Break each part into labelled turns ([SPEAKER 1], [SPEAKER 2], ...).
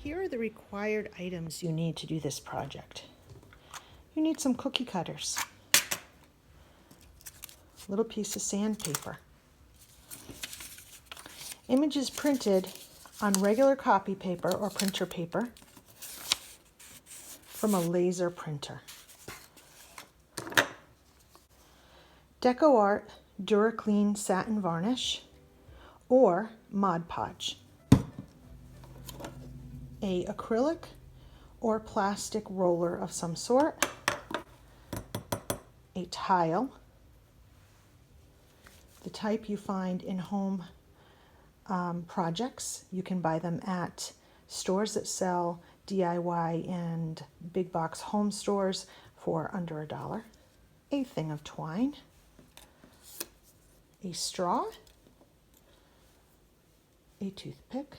[SPEAKER 1] Here are the required items you need to do this project. You need some cookie cutters, a little piece of sandpaper, images printed on regular copy paper or printer paper from a laser printer, DecoArt DuraClean satin varnish or Mod Podge, a acrylic or plastic roller of some sort, a tile, the type you find in home projects. You can buy them at stores that sell DIY and big box home stores for under $1, a thing of twine, a straw, a toothpick,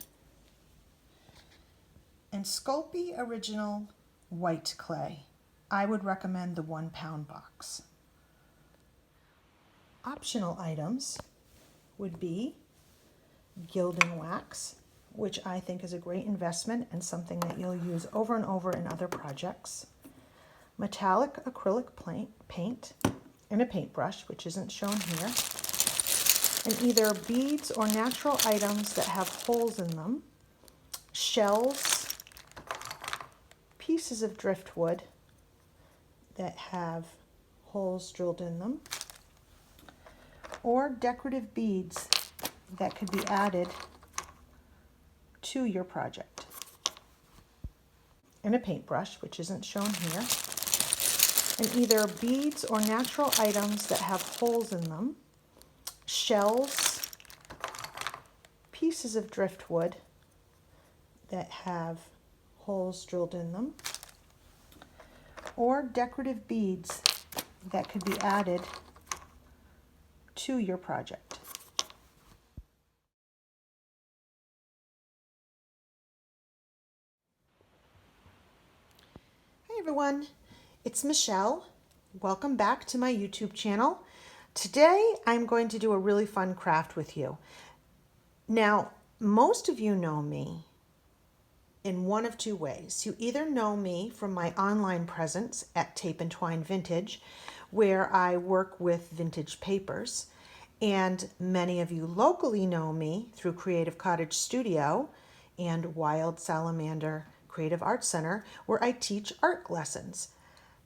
[SPEAKER 1] and Sculpey Original white clay. I would recommend the 1 pound box. Optional items would be gilding wax, which I think is a great investment and something that you'll use over and over in other projects, metallic acrylic paint, and a paintbrush, which isn't shown here, and either beads or natural items that have holes in them, shells, pieces of driftwood that have holes drilled in them, or decorative beads that could be added to your project. And a paintbrush, which isn't shown here, and either beads or natural items that have holes in them, shells, pieces of driftwood that have holes drilled in them, or decorative beads that could be added to your project. Hey everyone, it's Michelle. Welcome back to my YouTube channel. Today I'm going to do a really fun craft with you. Now, most of you know me in one of two ways. You either know me from my online presence at Tape and Twine Vintage, where I work with vintage papers, and many of you locally know me through Creative Cottage Studio and Wild Salamander Creative Arts Center, where I teach art lessons.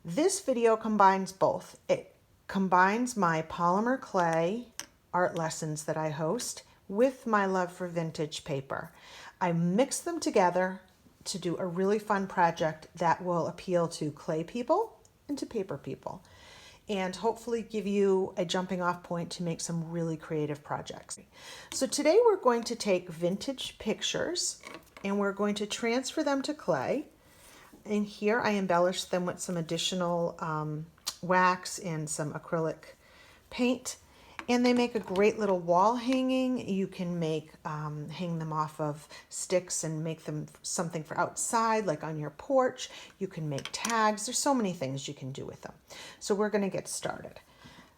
[SPEAKER 1] This video combines both. It combines my polymer clay art lessons that I host with my love for vintage paper. I mix them together to do a really fun project that will appeal to clay people and to paper people, and hopefully give you a jumping off point to make some really creative projects. So today we're going to take vintage pictures and we're going to transfer them to clay. And here I embellished them with some additional wax and some acrylic paint. And they make a great little wall hanging. You can make hang them off of sticks and make them something for outside, like on your porch. You can make tags. There's so many things you can do with them. So we're going to get started.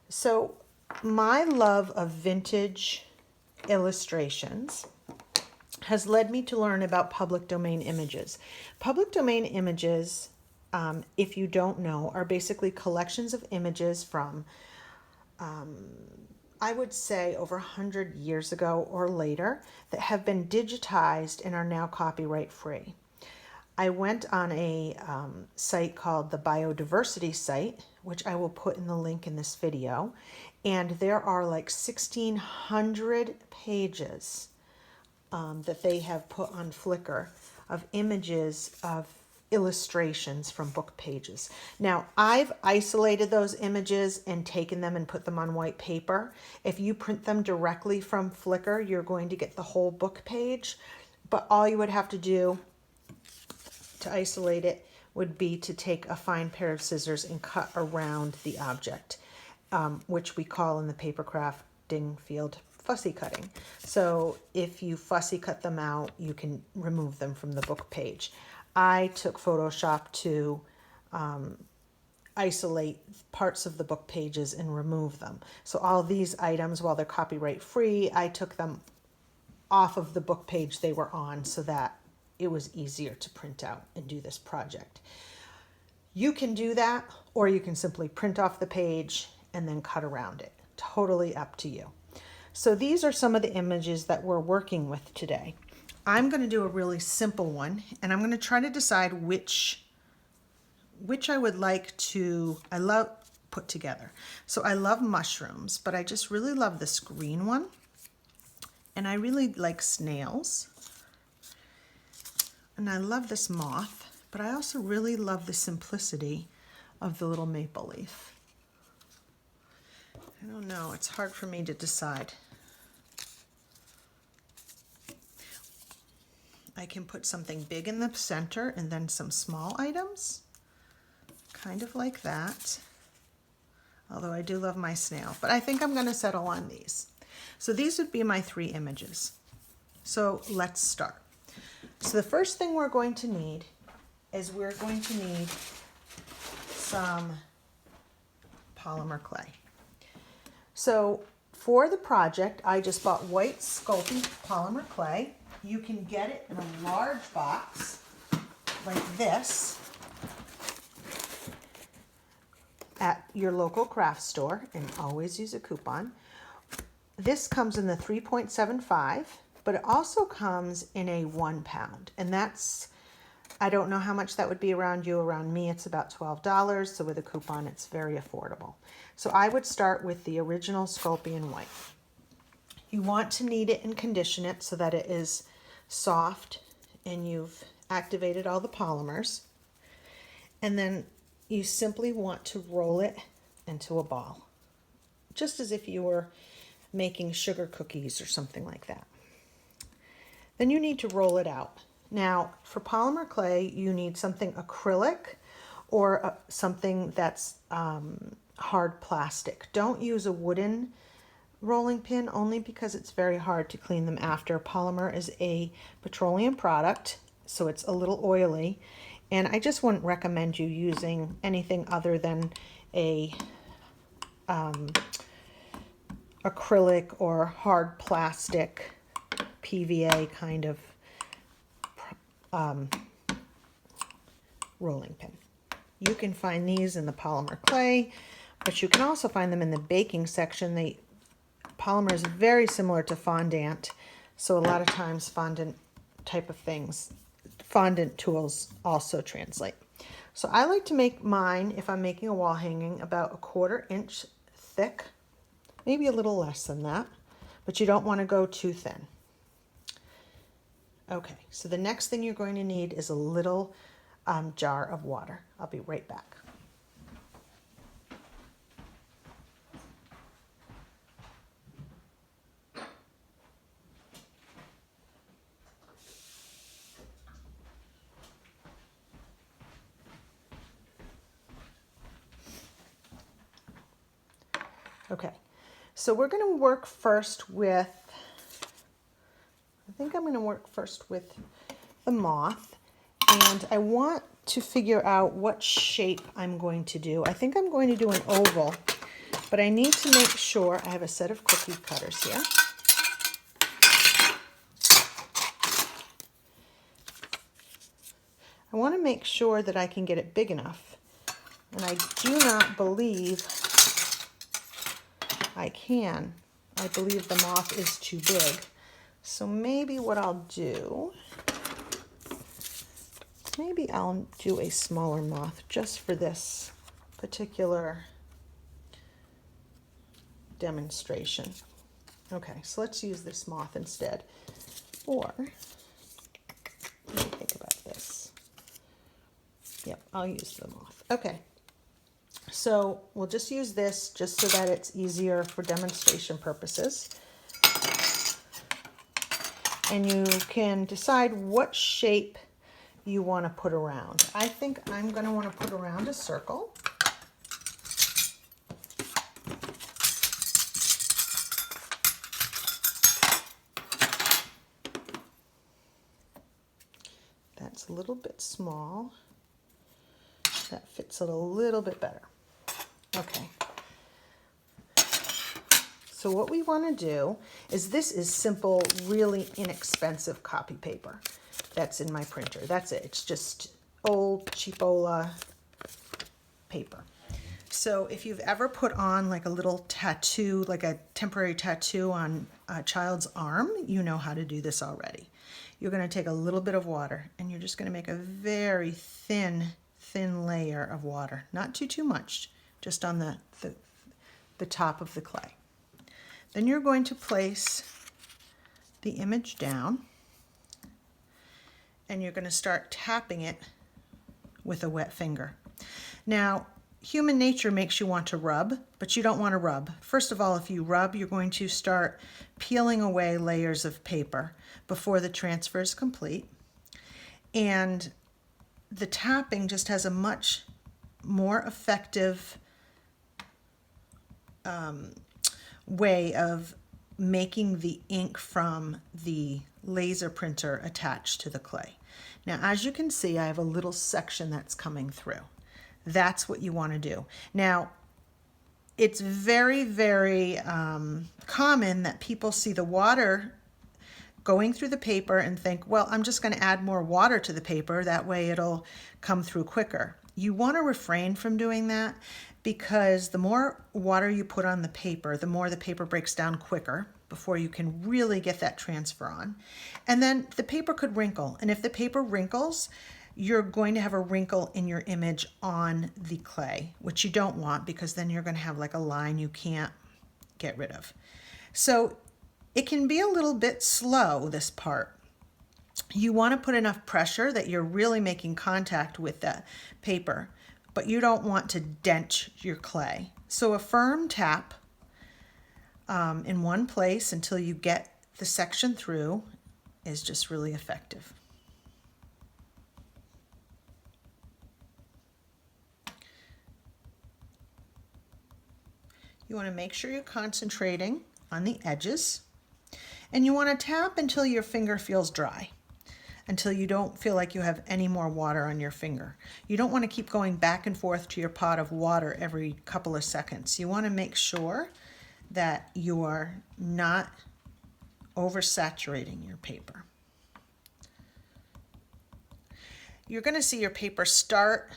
[SPEAKER 1] So my love of vintage illustrations has led me to learn about public domain images. Public domain images, if you don't know, are basically collections of images from I would say over 100 years ago or later that have been digitized and are now copyright free. I went on a site called the Biodiversity site, which I will put in the link in this video, and there are like 1,600 pages that they have put on Flickr of images of illustrations from book pages. Now, I've isolated those images and taken them and put them on white paper. If you print them directly from Flickr, you're going to get the whole book page, but all you would have to do to isolate it would be to take a fine pair of scissors and cut around the object, which we call in the paper crafting field fussy cutting. So if you fussy cut them out, you can remove them from the book page. I took Photoshop to isolate parts of the book pages and remove them. So all these items, while they're copyright free, I took them off of the book page they were on so that it was easier to print out and do this project. You can do that, or you can simply print off the page and then cut around it. Totally up to you. So these are some of the images that we're working with today. I'm going to do a really simple one, and I'm going to try to decide which I would like to, put together. So I love mushrooms, but I just really love this green one. And I really like snails. And I love this moth, but I also really love the simplicity of the little maple leaf. I don't know, it's hard for me to decide. I can put something big in the center and then some small items, kind of like that. Although I do love my snail, but I think I'm going to settle on these. So these would be my 3 images. So let's start. So the first thing we're going to need is we're going to need some polymer clay. So for the project, I just bought white Sculpey polymer clay. You can get it in a large box like this at your local craft store, and always use a coupon. This comes in the 3.75, but it also comes in a 1 pound, and that's, I don't know how much that would be around you. Around me, it's about $12, so with a coupon, it's very affordable. So I would start with the original Sculpey in white. You want to knead it and condition it so that it is soft and you've activated all the polymers. And then you simply want to roll it into a ball, just as if you were making sugar cookies or something like that. Then you need to roll it out. Now, for polymer clay, you need something acrylic or something that's hard plastic. Don't use a wooden rolling pin, only because it's very hard to clean them after. Polymer is a petroleum product, so it's a little oily, and I just wouldn't recommend you using anything other than a acrylic or hard plastic PVA kind of rolling pin. You can find these in the polymer clay, but you can also find them in the baking section. Polymer is very similar to fondant, so a lot of times fondant type of things, fondant tools also translate. So I like to make mine, if I'm making a wall hanging, about 1/4 inch thick, maybe a little less than that, but you don't want to go too thin. Okay, so the next thing you're going to need is a little jar of water. I'll be right back. Okay, so we're going to work first with, I think I'm going to work first with the moth, and I want to figure out what shape I'm going to do. I think I'm going to do an oval, but I need to make sure I have a set of cookie cutters here. I want to make sure that I can get it big enough, and I do not believe I can. I believe the moth is too big. So maybe what I'll do, maybe I'll do a smaller moth just for this particular demonstration. Okay, so let's use this moth instead. Or, let me think about this. Yep, I'll use the moth. Okay. So we'll just use this just so that it's easier for demonstration purposes. And you can decide what shape you want to put around. I think I'm going to want to put around a circle. That's a little bit small. That fits it a little bit better. Okay. So what we want to do is, this is simple, really inexpensive copy paper. that's in my printer. That's it. It's just old cheapola paper. So if you've ever put on like a little tattoo, like a temporary tattoo on a child's arm, you know how to do this already. You're going to take a little bit of water and you're just going to make a very thin layer of water. Not too much, just on the top of the clay. Then you're going to place the image down and you're going to start tapping it with a wet finger. Now, human nature makes you want to rub, but you don't want to rub. First of all, if you rub, you're going to start peeling away layers of paper before the transfer is complete. And the tapping just has a much more effective way of making the ink from the laser printer attached to the clay. Now, as you can see, I have a little section that's coming through. That's what you want to do. Now, it's very, very common that people see the water going through the paper and think, well, I'm just going to add more water to the paper. That way it'll come through quicker. You want to refrain from doing that because the more water you put on the paper, the more the paper breaks down quicker before you can really get that transfer on. And then the paper could wrinkle. And if the paper wrinkles, you're going to have a wrinkle in your image on the clay, which you don't want because then you're going to have like a line you can't get rid of. So it can be a little bit slow, this part. You want to put enough pressure that you're really making contact with the paper, but you don't want to dent your clay. So a firm tap in one place until you get the section through is just really effective. You want to make sure you're concentrating on the edges, and you want to tap until your finger feels dry, until you don't feel like you have any more water on your finger. You don't want to keep going back and forth to your pot of water every couple of seconds. You want to make sure that you are not oversaturating your paper. You're going to see your paper start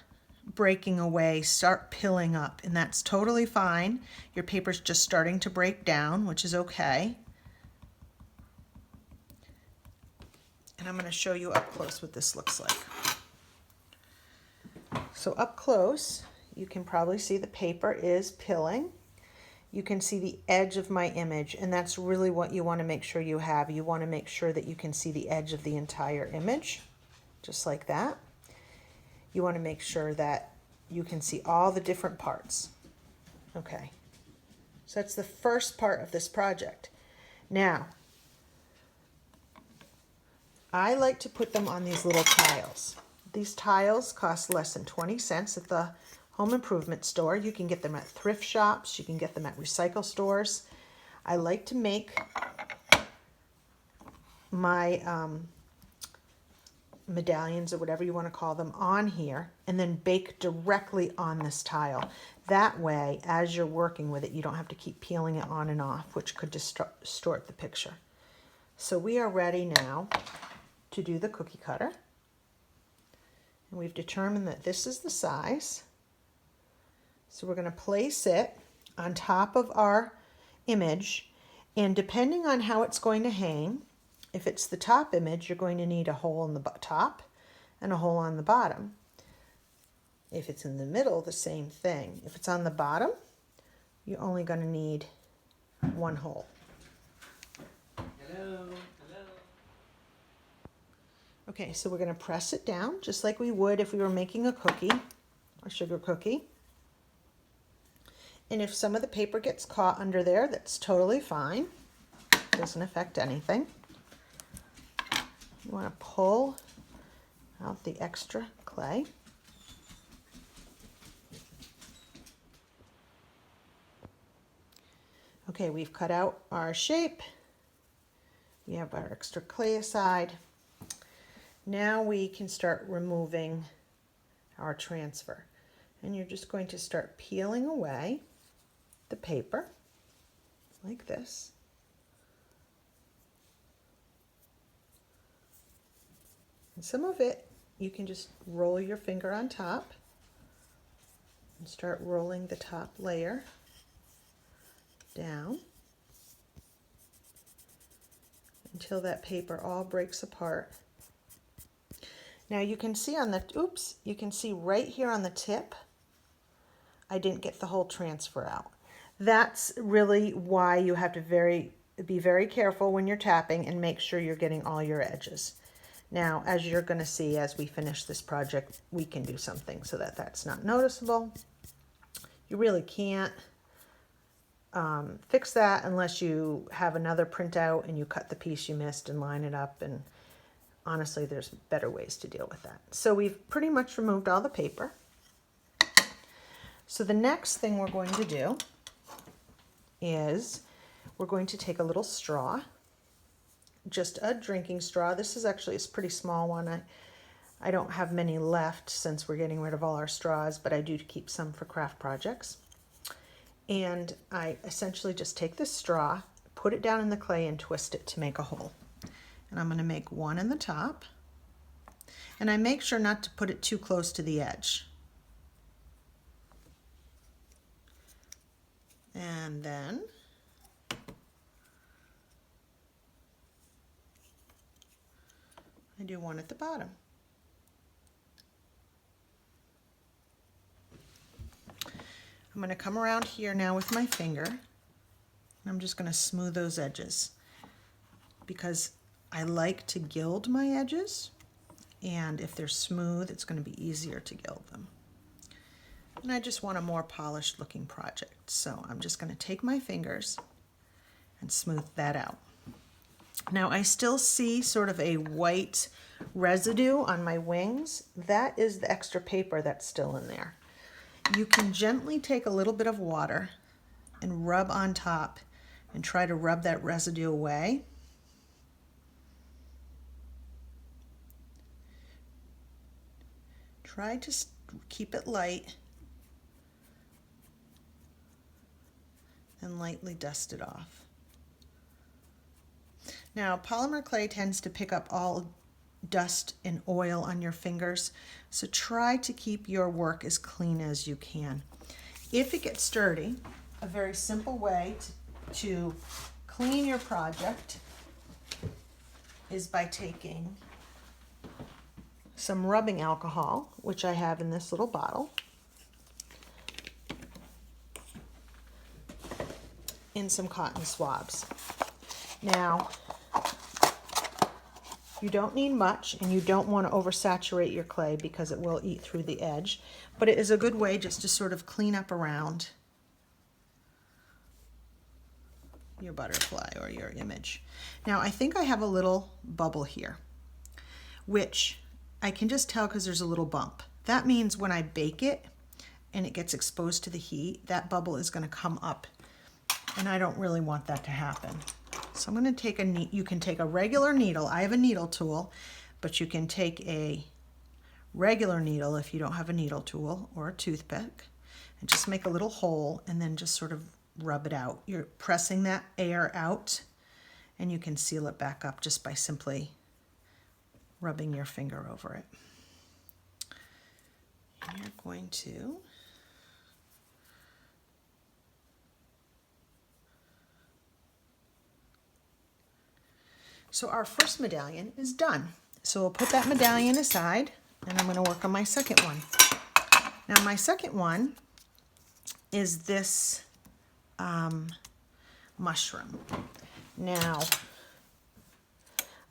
[SPEAKER 1] breaking away, start pilling up, and that's totally fine. Your paper's just starting to break down, which is okay. And I'm going to show you up close what this looks like. So up close, you can probably see the paper is pilling. You can see the edge of my image, and that's really what you want to make sure you have. You want to make sure that you can see the edge of the entire image, just like that. You want to make sure that you can see all the different parts. Okay, so that's the first part of this project. Now, I like to put them on these little tiles. These tiles cost less than 20 cents at the home improvement store. You can get them at thrift shops. You can get them at recycle stores. I like to make my medallions or whatever you want to call them on here and then bake directly on this tile. That way, as you're working with it, you don't have to keep peeling it on and off, which could distort the picture. So we are ready now to do the cookie cutter. And we've determined that this is the size. So we're going to place it on top of our image, and depending on how it's going to hang, if it's the top image, you're going to need a hole in the top and a hole on the bottom. If it's in the middle, the same thing. If it's on the bottom, you're only going to need one hole.
[SPEAKER 2] Hello.
[SPEAKER 1] Okay, so we're going to press it down just like we would if we were making a cookie, a sugar cookie. And if some of the paper gets caught under there, that's totally fine. It doesn't affect anything. You want to pull out the extra clay. Okay, we've cut out our shape. We have our extra clay aside. Now we can start removing our transfer. And you're just going to start peeling away the paper like this. And some of it, you can just roll your finger on top and start rolling the top layer down until that paper all breaks apart. Now you can see on the, you can see right here on the tip, I didn't get the whole transfer out. That's really why you have to be very careful when you're tapping and make sure you're getting all your edges. Now, as you're going to see as we finish this project, we can do something so that that's not noticeable. You really can't fix that unless you have another printout and you cut the piece you missed and line it up, and honestly, there's better ways to deal with that. So we've pretty much removed all the paper. So the next thing we're going to do is we're going to take a little straw, just a drinking straw. This is actually a pretty small one. I don't have many left since we're getting rid of all our straws, but I do keep some for craft projects. And I essentially just take this straw, put it down in the clay and twist it to make a hole. And I'm going to make one in the top. And I make sure not to put it too close to the edge. And then I do one at the bottom. I'm going to come around here now with my finger, and I'm just going to smooth those edges because I like to gild my edges, and if they're smooth, it's going to be easier to gild them. And I just want a more polished looking project. So I'm just going to take my fingers and smooth that out. Now I still see sort of a white residue on my wings. That is the extra paper that's still in there. You can gently take a little bit of water and rub on top and try to rub that residue away. Try to keep it light and lightly dust it off. Now, polymer clay tends to pick up all dust and oil on your fingers, so try to keep your work as clean as you can. If it gets dirty, a very simple way to clean your project is by taking some rubbing alcohol, which I have in this little bottle, in some cotton swabs. Now, you don't need much, and you don't want to oversaturate your clay because it will eat through the edge, but it is a good way just to sort of clean up around your butterfly or your image. Now, I think I have a little bubble here, which I can just tell because there's a little bump. That means when I bake it and it gets exposed to the heat, that bubble is going to come up. And I don't really want that to happen. So I'm going to take you can take a regular needle. I have a needle tool, but you can take a regular needle if you don't have a needle tool, or a toothpick, and just make a little hole and then just sort of rub it out. You're pressing that air out, and you can seal it back up just by simply rubbing your finger over it. And you're going to So our first medallion is done. So we'll put that medallion aside, and I'm going to work on my second one. Now my second one is this mushroom. Now,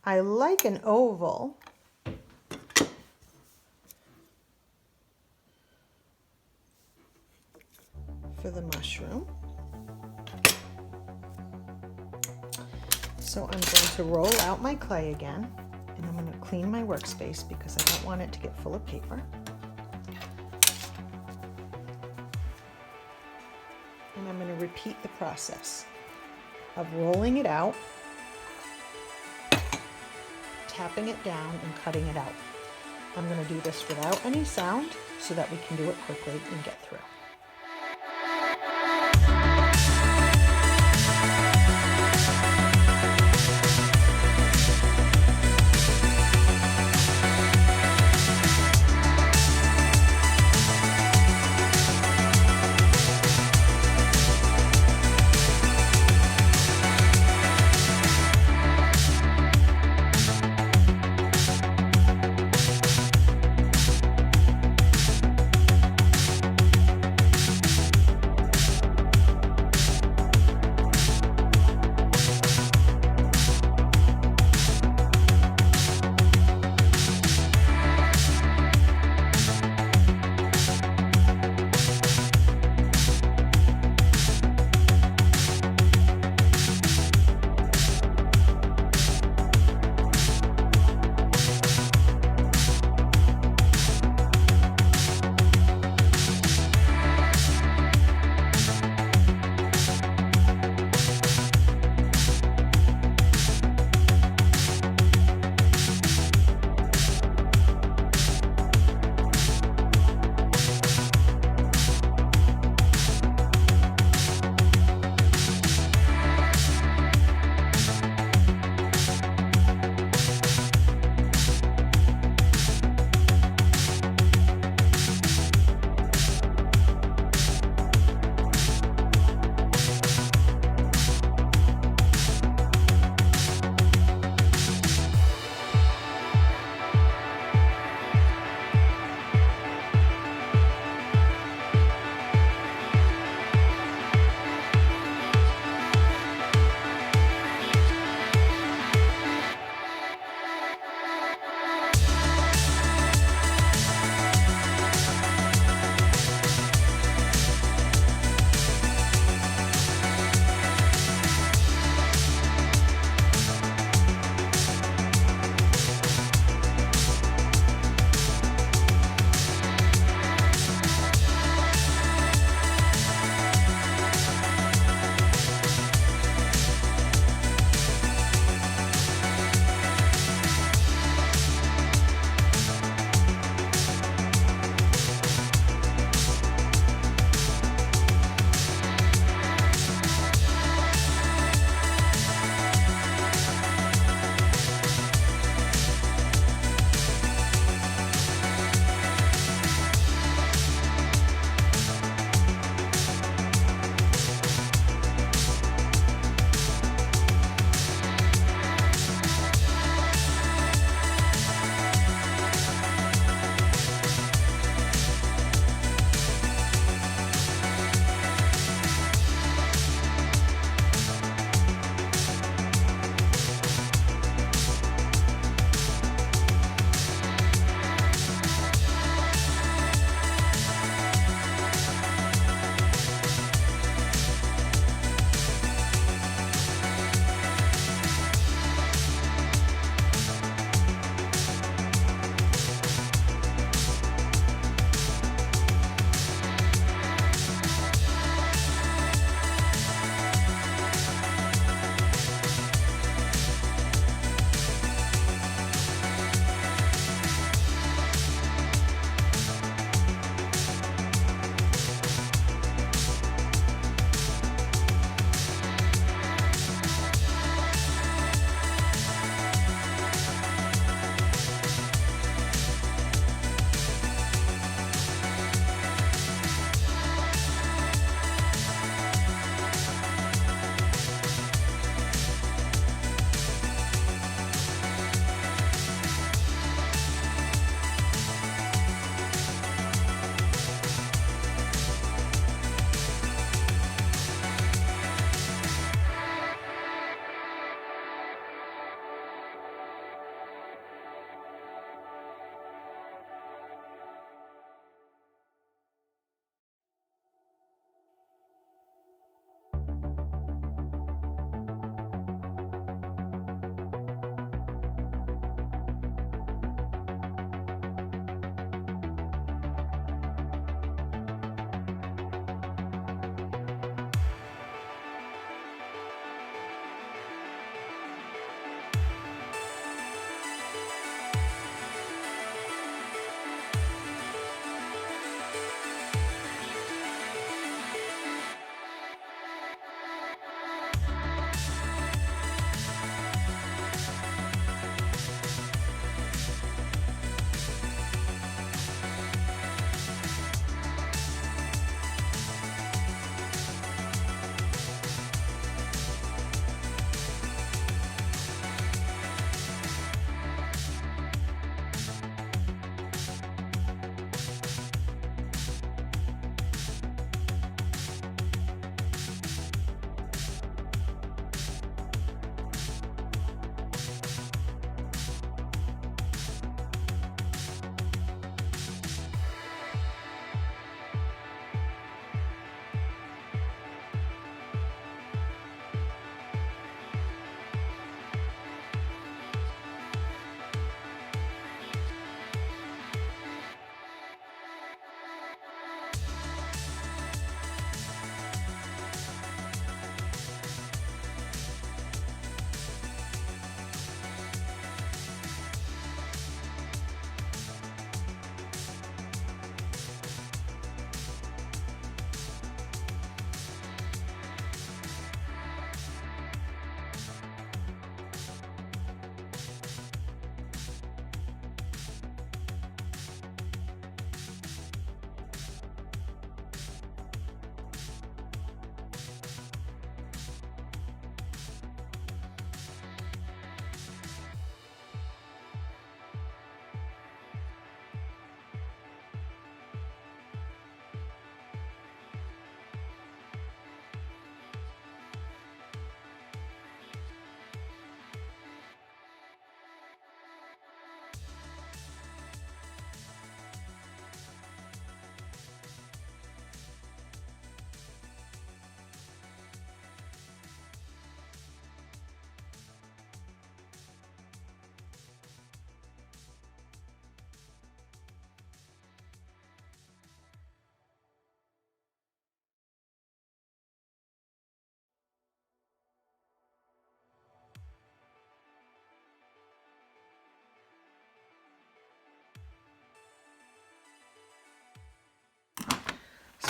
[SPEAKER 1] I like an oval for the mushroom. So I'm going to roll out my clay again, and I'm going to clean my workspace because I don't want it to get full of paper. And I'm going to repeat the process of rolling it out, tapping it down, and cutting it out. I'm going to do this without any sound so that we can do it quickly and get through.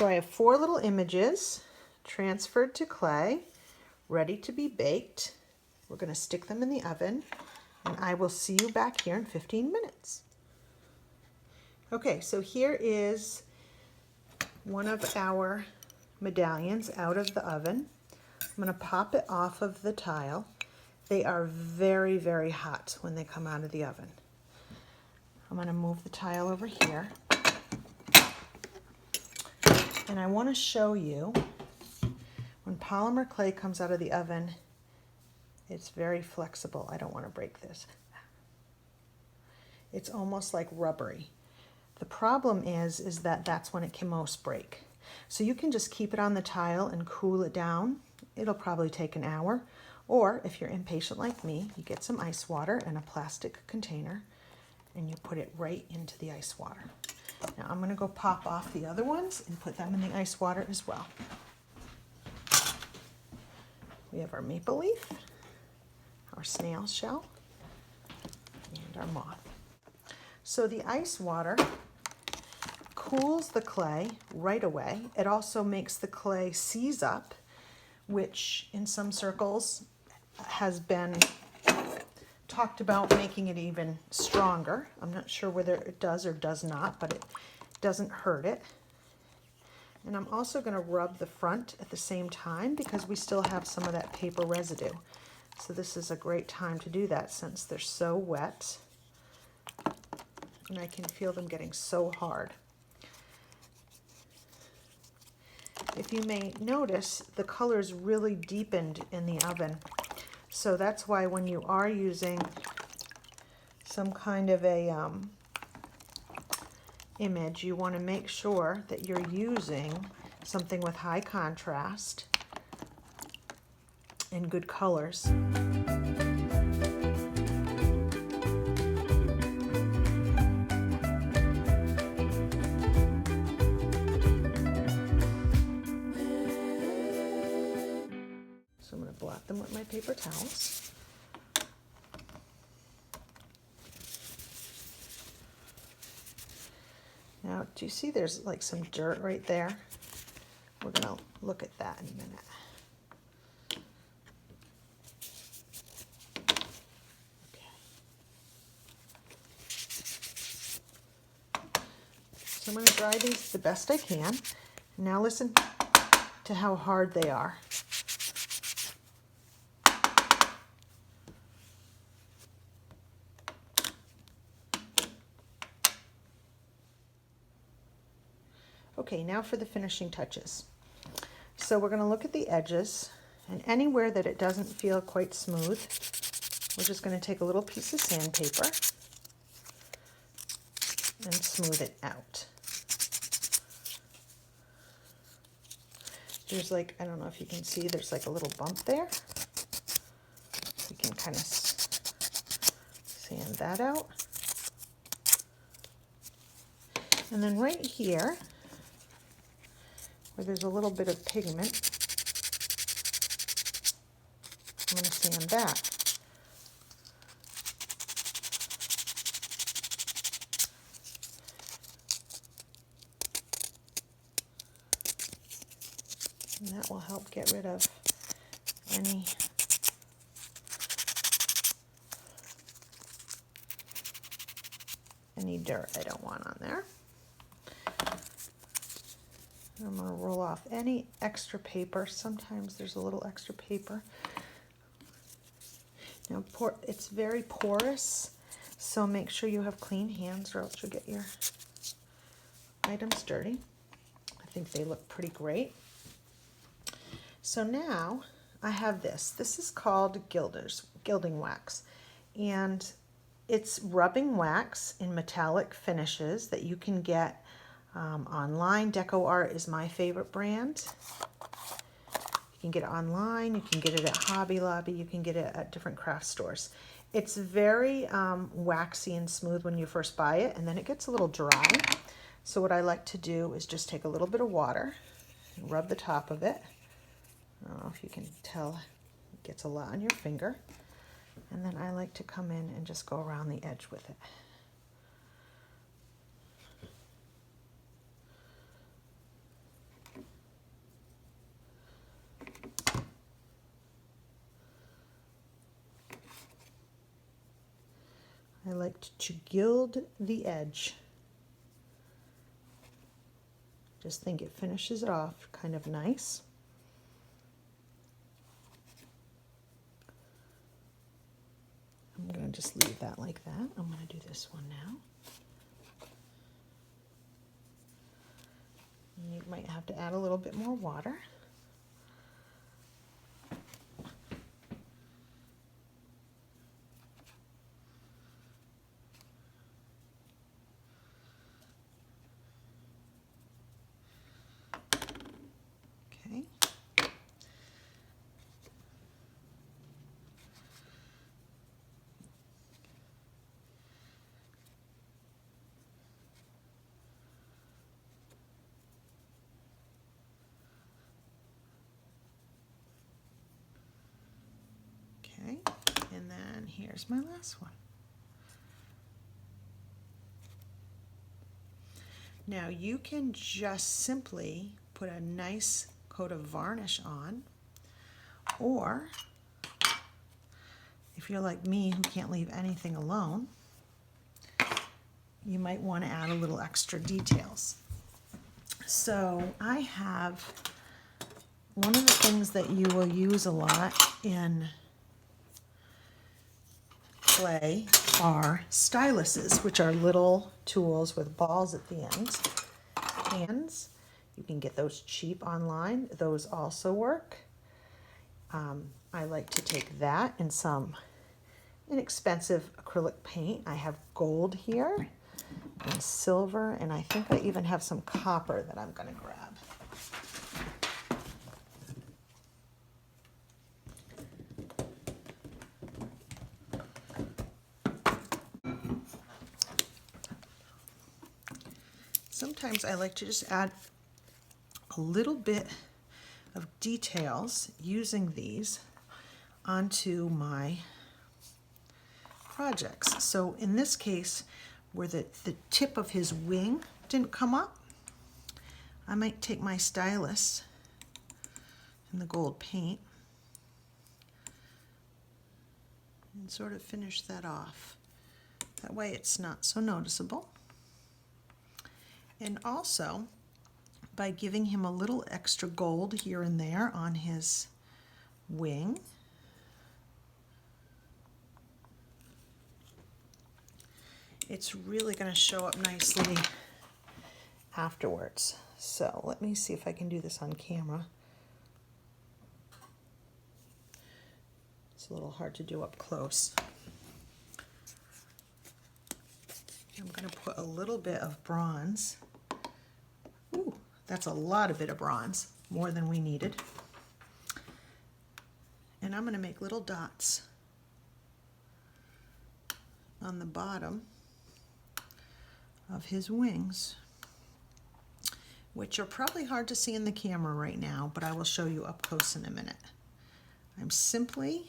[SPEAKER 1] So I have 4 little images transferred to clay, ready to be baked. We're going to stick them in the oven, and I will see you back here in 15 minutes. Okay, so here is one of our medallions out of the oven. I'm going to pop it off of the tile. They are very, very hot when they come out of the oven. I'm going to move the tile over here. And I want to show you, when polymer clay comes out of the oven, it's very flexible. I don't want to break this. It's almost like rubbery. The problem is that that's when it can most break. So you can just keep it on the tile and cool it down. It'll probably take an hour. Or if you're impatient like me, you get some ice water in a plastic container and you put it right into the ice water. Now I'm going to go pop off the other ones and put them in the ice water as well. We have our maple leaf, our snail shell, and our moth. So the ice water cools the clay right away. It also makes the clay seize up, which in some circles has been talked about making it even stronger. I'm not sure whether it does or does not, but it doesn't hurt it. And I'm also going to rub the front at the same time because we still have some of that paper residue. So this is a great time to do that since they're so wet. And I can feel them getting so hard. If you may notice, the color's really deepened in the oven. So that's why when you are using some kind of a image, you want to make sure that you're using something with high contrast and good colors. So I'm going to blot them with my paper towels. Now, do you see there's like some dirt right there? We're going to look at that in a minute. Okay. So I'm going to dry these the best I can. Now listen to how hard they are. Okay, now for the finishing touches. So we're going to look at the edges, and anywhere that it doesn't feel quite smooth, we're just going to take a little piece of sandpaper and smooth it out. There's like, I don't know if you can see, there's like a little bump there. We can kind of sand that out. And then right here, where there's a little bit of pigment, I'm going to sand that. And that will help get rid of any dirt I don't want on there. I'm going to roll off any extra paper. Sometimes there's a little extra paper. Now, it's very porous, so make sure you have clean hands or else you'll get your items dirty. I think they look pretty great. So now I have this. This is called gilding wax, and it's rubbing wax in metallic finishes that you can get online. DecoArt is my favorite brand. You can get it online, you can get it at Hobby Lobby, you can get it at different craft stores. It's very waxy and smooth when you first buy it, and then it gets a little dry. So what I like to do is just take a little bit of water and rub the top of it. I don't know if you can tell, it gets a lot on your finger. And then I like to come in and just go around the edge with it. I like to gild the edge. Just think it finishes it off kind of nice. I'm going to just leave that like that. I'm going to do this one now. You might have to add a little bit more water. Okay. Okay, and then here's my last one. Now you can just simply put a nice coat of varnish on, or if you're like me who can't leave anything alone, you might want to add a little extra details. So I have one of the things that you will use a lot in clay are styluses, which are little tools with balls at the ends. Hands, you can get those cheap online. Those also work. I like to take that and some inexpensive acrylic paint. I have gold here and silver, and I think I even have some copper that I'm going to grab. Sometimes I like to just add a little bit of details using these onto my projects. So in this case, where the tip of his wing didn't come up, I might take my stylus and the gold paint and sort of finish that off. That way it's not so noticeable. And also, by giving him a little extra gold here and there on his wing, it's really going to show up nicely afterwards. So let me see if I can do this on camera. It's a little hard to do up close. I'm going to put a little bit of bronze. Ooh, that's a lot of bit of bronze, more than we needed. And I'm going to make little dots on the bottom of his wings, which are probably hard to see in the camera right now, but I will show you up close in a minute. I'm simply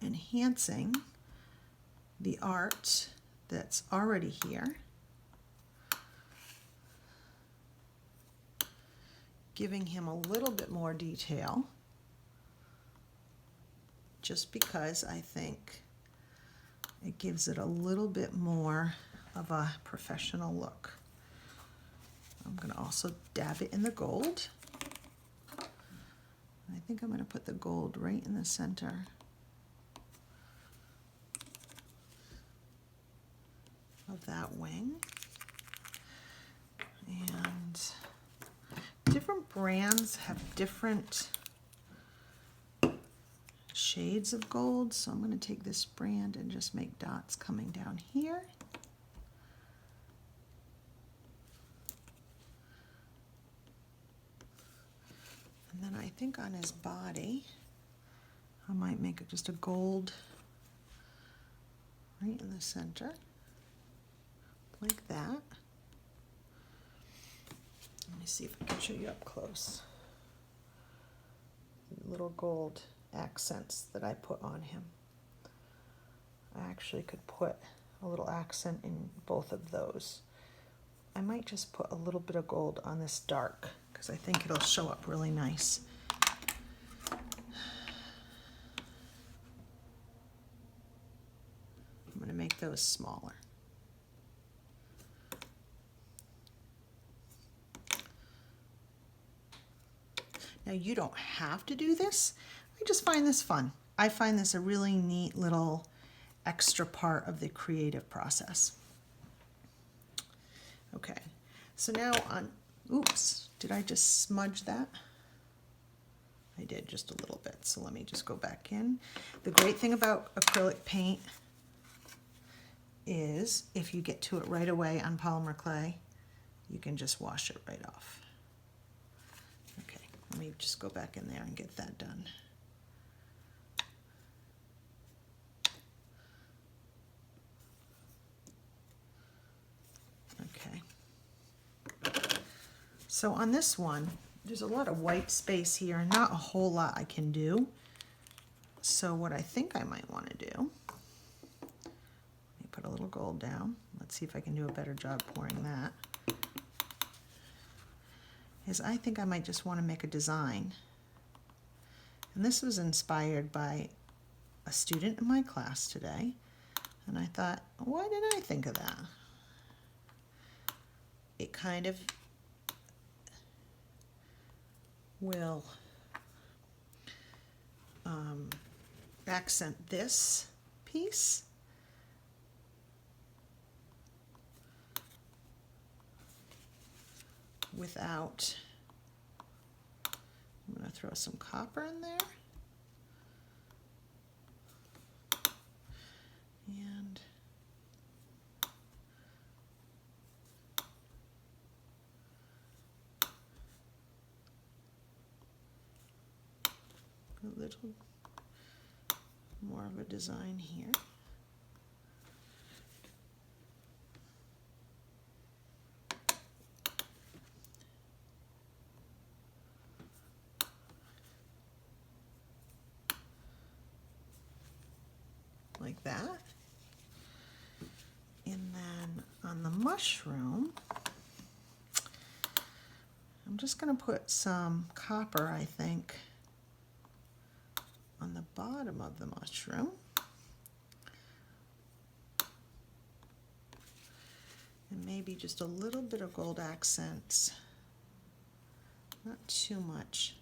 [SPEAKER 1] enhancing the art that's already here, giving him a little bit more detail, just because I think it gives it a little bit more of a professional look. I'm going to also dab it in the gold. I think I'm going to put the gold right in the center. Of that wing. And different brands have different shades of gold, so I'm going to take this brand and just make dots coming down here. And then I think on his body, I might make it just a gold right in the center, like that. Let me see if I can show you up close. Little gold accents that I put on him. I actually could put a little accent in both of those. I might just put a little bit of gold on this dark because I think it'll show up really nice. I'm going to make those smaller. Now you don't have to do this. I just find this fun. I find this a really neat little extra part of the creative process. Okay, so now on, oops, did I just smudge that? I did just a little bit, so let me just go back in. The great thing about acrylic paint is if you get to it right away on polymer clay, you can just wash it right off. Okay, let me just go back in there and get that done. Okay. So on this one, there's a lot of white space here, not a whole lot I can do. So what I think I might want to do, let me put a little gold down. Let's see if I can do a better job pouring that. Is I think I might just want to make a design. And this was inspired by a student in my class today. And I thought, why didn't I think of that? It kind of will accent this piece. Without, I'm going to throw some copper in there. And a little more of a design here. Like that. And then on the mushroom, I'm just going to put some copper, I think, on the bottom of the mushroom. And maybe just a little bit of gold accents, not too much.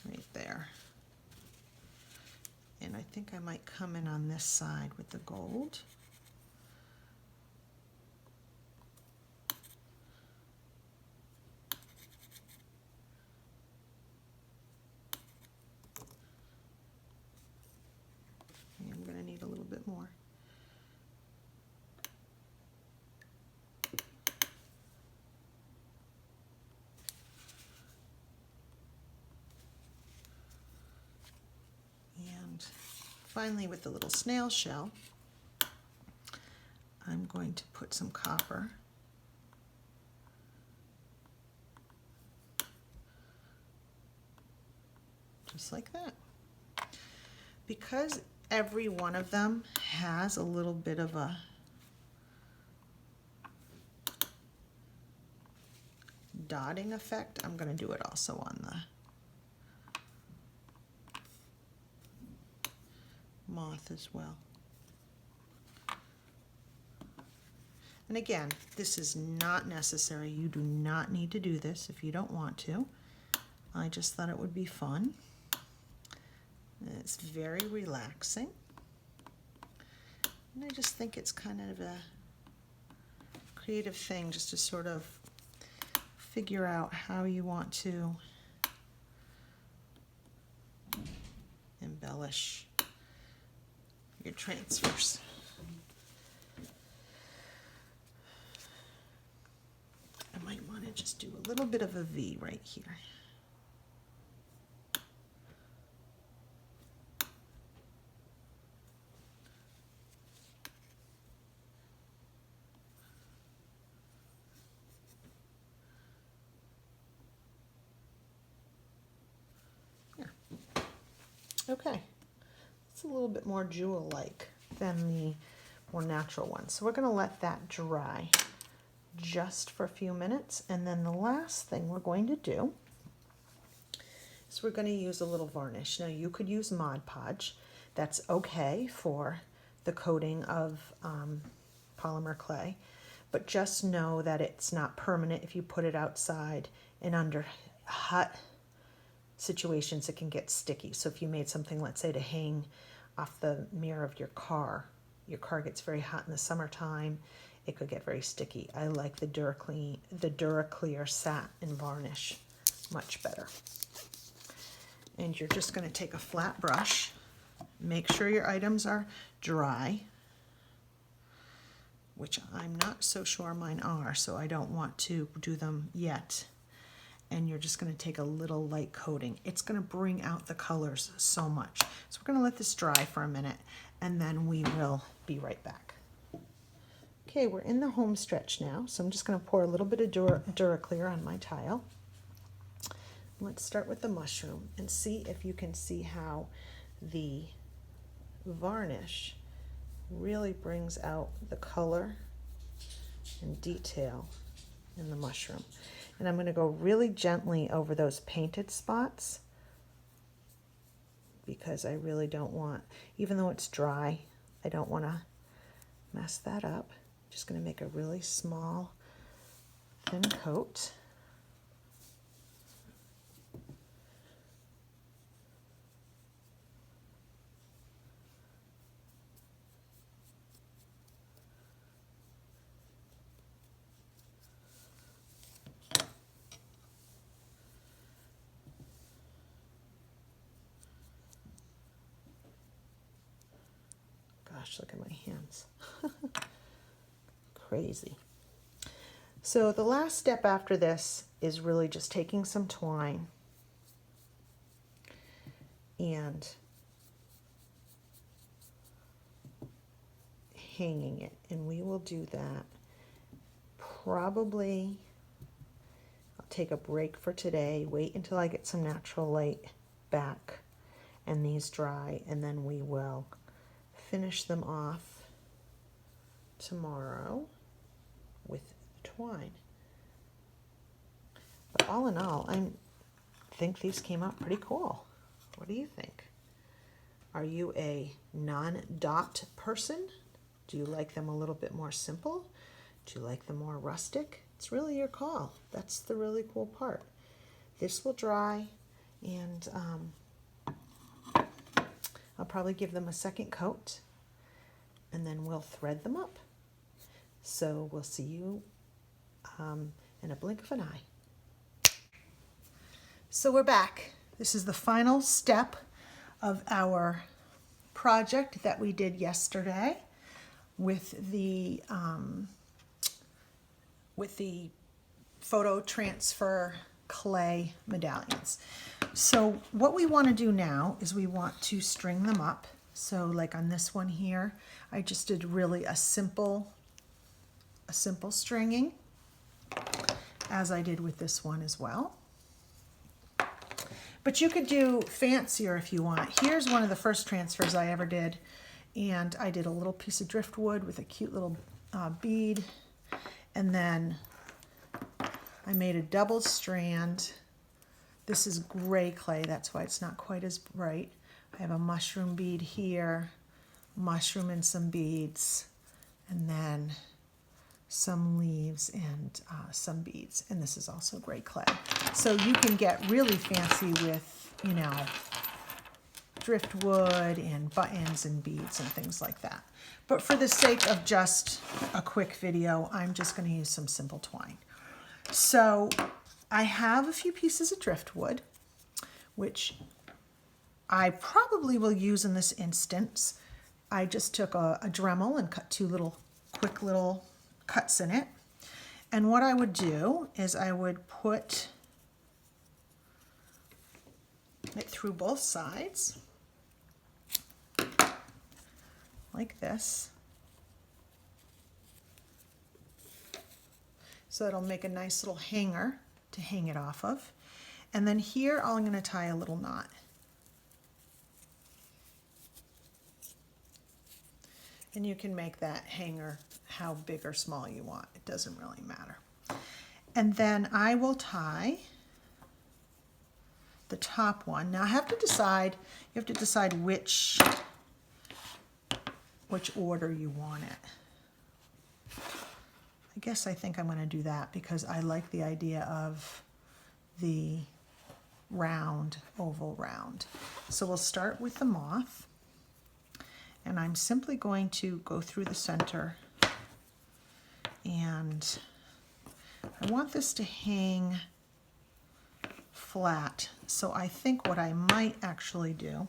[SPEAKER 1] Right there. And I think I might come in on this side with the gold. I'm going to need a little bit more. And finally, with the little snail shell, I'm going to put some copper just like that. Because every one of them has a little bit of a dotting effect, I'm going to do it also on the moth as well. And again, this is not necessary. You do not need to do this if you don't want to. I just thought it would be fun. And it's very relaxing. And I just think it's kind of a creative thing just to sort of figure out how you want to embellish your transfers. I might want to just do a little bit of a V right here. Okay, it's a little bit more jewel-like than the more natural one. So we're going to let that dry just for a few minutes. And then the last thing we're going to do is we're going to use a little varnish. Now you could use Mod Podge. That's okay for the coating of polymer clay, but just know that it's not permanent. If you put it outside and under hot situations, it can get sticky. So if you made something, let's say, to hang off the mirror of your car gets very hot in the summertime, it could get very sticky. I like the DuraClear Satin Varnish much better. And you're just going to take a flat brush, make sure your items are dry, which I'm not so sure mine are, so I don't want to do them yet. And you're just going to take a little light coating. It's going to bring out the colors so much. So we're going to let this dry for a minute, and then we will be right back. Okay, we're in the home stretch now, so I'm just going to pour a little bit of DuraClear on my tile. Let's start with the mushroom and see if you can see how the varnish really brings out the color and detail in the mushroom. And I'm going to go really gently over those painted spots because I really don't want, even though it's dry, I don't want to mess that up. I'm just going to make a really small, thin coat. Gosh, look at my hands. Crazy. So the last step after this is really just taking some twine and hanging it. And we will do that probably, I'll take a break for today, wait until I get some natural light back and these dry, and then we will finish them off tomorrow with twine. But all in all, I think these came out pretty cool. What do you think? Are you a non-dot person? Do you like them a little bit more simple? Do you like them more rustic? It's really your call. That's the really cool part. This will dry, and I'll probably give them a second coat, and then we'll thread them up. So we'll see you in a blink of an eye. So we're back. This is the final step of our project that we did yesterday with the photo transfer clay medallions. So what we want to do now is we want to string them up. So like on this one here, I just did really a simple stringing, as I did with this one as well. But you could do fancier if you want. Here's one of the first transfers I ever did, and I did a little piece of driftwood with a cute little bead, and then I made a double strand. This is gray clay, that's why it's not quite as bright. I have a mushroom bead here, mushroom and some beads, and then some leaves and some beads. And this is also gray clay. So you can get really fancy with, you know, driftwood and buttons and beads and things like that. But for the sake of just a quick video, I'm just going to use some simple twine. So I have a few pieces of driftwood, which I probably will use in this instance. I just took a Dremel and cut two quick little cuts in it. And what I would do is I would put it through both sides like this. So it'll make a nice little hanger to hang it off of. And then here I'm going to tie a little knot. And you can make that hanger how big or small you want. It doesn't really matter. And then I will tie the top one. Now I have to decide, you have to decide which order you want it. I guess I think I'm going to do that because I like the idea of the round, oval round. So we'll start with the moth, and I'm simply going to go through the center, and I want this to hang flat. So I think what I might actually do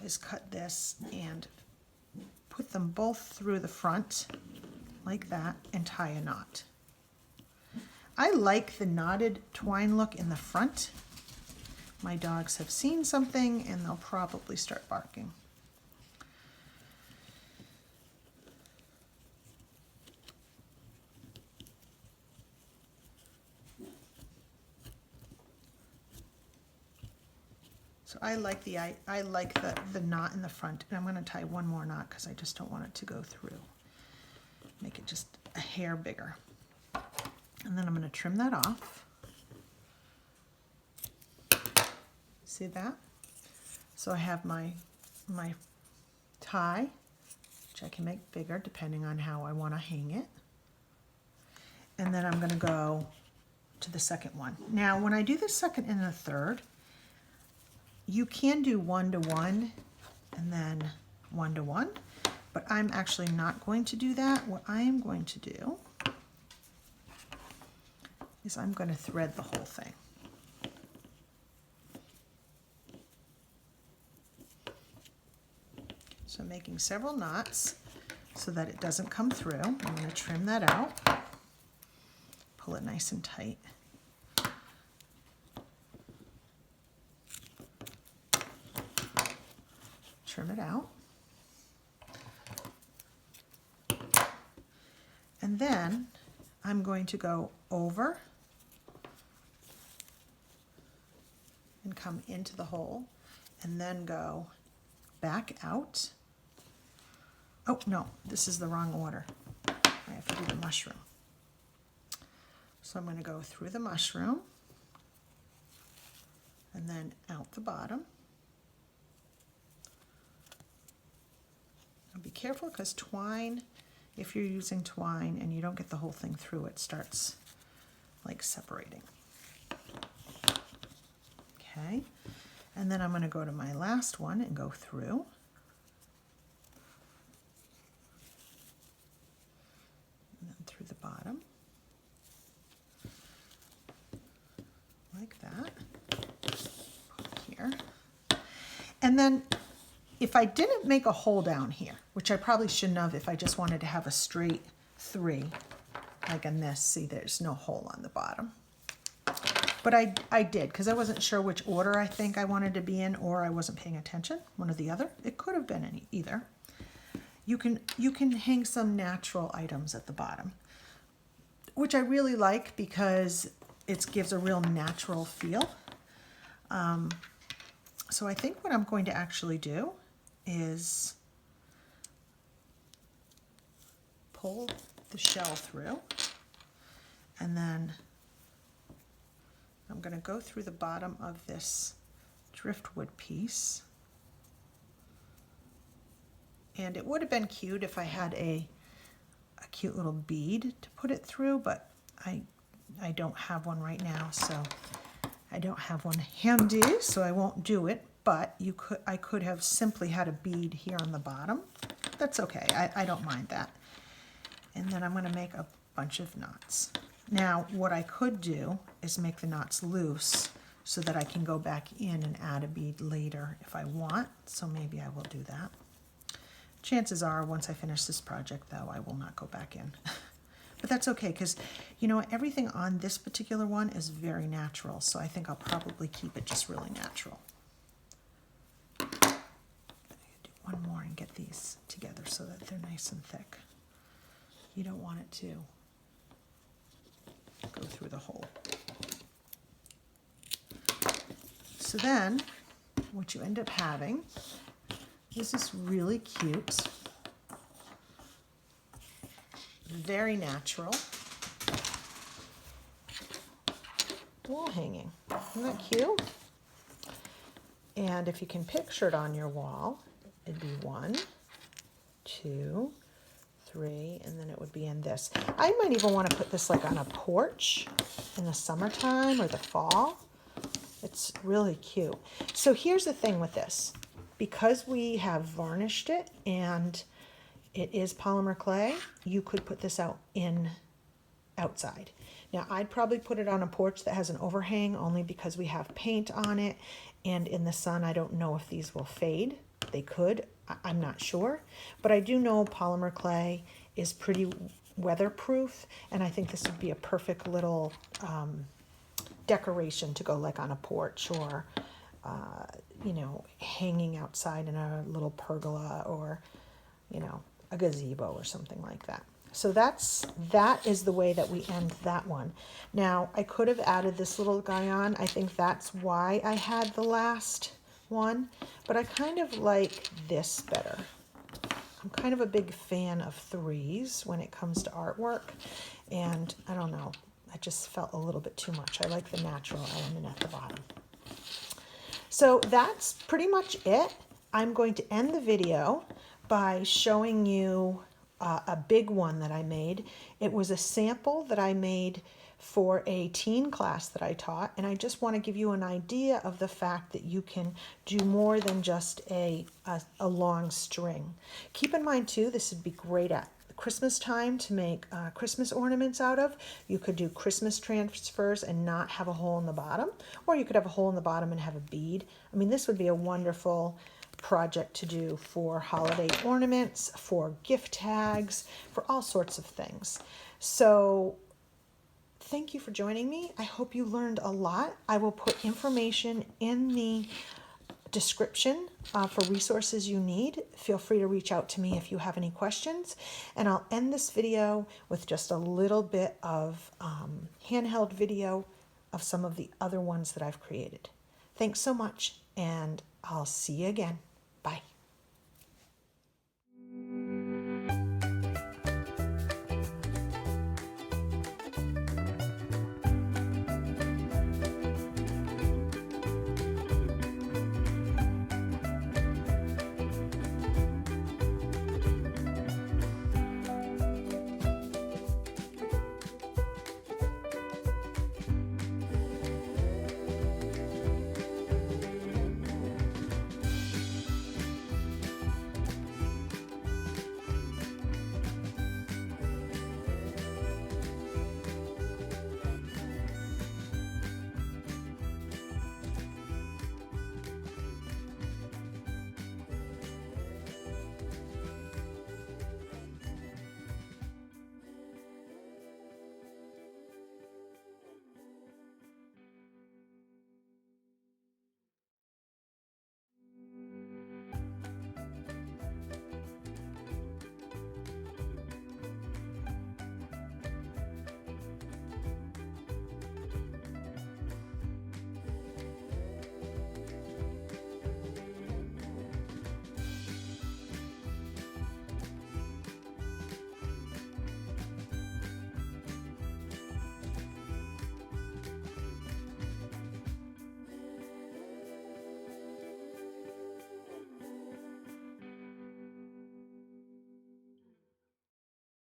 [SPEAKER 1] is cut this and put them both through the front like that and tie a knot. I like the knotted twine look in the front. My dogs have seen something and they'll probably start barking. So I like the knot in the front, and I'm going to tie one more knot because I just don't want it to go through. Make it just a hair bigger. And then I'm going to trim that off. See that? So I have my tie, which I can make bigger depending on how I want to hang it. And then I'm going to go to the second one. Now, when I do the second and the third, you can do 1 to 1 and then 1 to 1, but I'm actually not going to do that. What I am going to do is I'm going to thread the whole thing. So I'm making several knots so that it doesn't come through. I'm going to trim that out, pull it nice and tight. Trim it out. And then I'm going to go over and come into the hole and then go back out. Oh no, this is the wrong order. I have to do the mushroom. So I'm going to go through the mushroom and then out the bottom. Be careful because twine, if you're using twine and you don't get the whole thing through, it starts like separating. Okay, and then I'm going to go to my last one and go through. And then through the bottom. Like that. Put here. And then if I didn't make a hole down here, which I probably shouldn't have if I just wanted to have a straight 3, like in this, see there's no hole on the bottom. But I did, because I wasn't sure which order I think I wanted to be in, or I wasn't paying attention, one or the other. It could have been any either. You can hang some natural items at the bottom, which I really like because it gives a real natural feel. So I think what I'm going to actually do is pull the shell through, and then I'm going to go through the bottom of this driftwood piece. And it would have been cute if I had a cute little bead to put it through, but I don't have one right now, so I don't have one handy, so I won't do it. But I could have simply had a bead here on the bottom. That's okay, I don't mind that. And then I'm going to make a bunch of knots. Now, what I could do is make the knots loose so that I can go back in and add a bead later if I want, so maybe I will do that. Chances are, once I finish this project, though, I will not go back in. But that's okay, because, you know, everything on this particular one is very natural, so I think I'll probably keep it just really natural. I'm going to do one more and get these together so that they're nice and thick. You don't want it to go through the hole. So then, what you end up having is this really cute, very natural wall hanging. Isn't that cute? And if you can picture it on your wall, it'd be 1, 2, 3, and then it would be in this. I might even want to put this like on a porch in the summertime or the fall. It's really cute. So here's the thing with this. Because we have varnished it and it is polymer clay, you could put this out outside. Now I'd probably put it on a porch that has an overhang only because we have paint on it, and in the sun I don't know if these will fade. They could, I'm not sure, but I do know polymer clay is pretty weatherproof, and I think this would be a perfect little decoration to go like on a porch or you know, hanging outside in a little pergola or, you know, a gazebo or something like that. So that is the way that we end that one. Now I could have added this little guy on. I think that's why I had the last one, but I kind of like this better. I'm kind of a big fan of 3s when it comes to artwork, and I don't know, I just felt a little bit too much. I like the natural element at the bottom. So that's pretty much it. I'm going to end the video by showing you a big one that I made. It was a sample that I made for a teen class that I taught, and I just want to give you an idea of the fact that you can do more than just a long string. Keep in mind too, this would be great at Christmas time to make Christmas ornaments out of. You could do Christmas transfers and not have a hole in the bottom, or you could have a hole in the bottom and have a bead. I mean, this would be a wonderful project to do for holiday ornaments, for gift tags, for all sorts of things. So thank you for joining me. I hope you learned a lot. I will put information in the description for resources you need. Feel free to reach out to me if you have any questions. And I'll end this video with just a little bit of handheld video of some of the other ones that I've created. Thanks so much, and I'll see you again. Bye.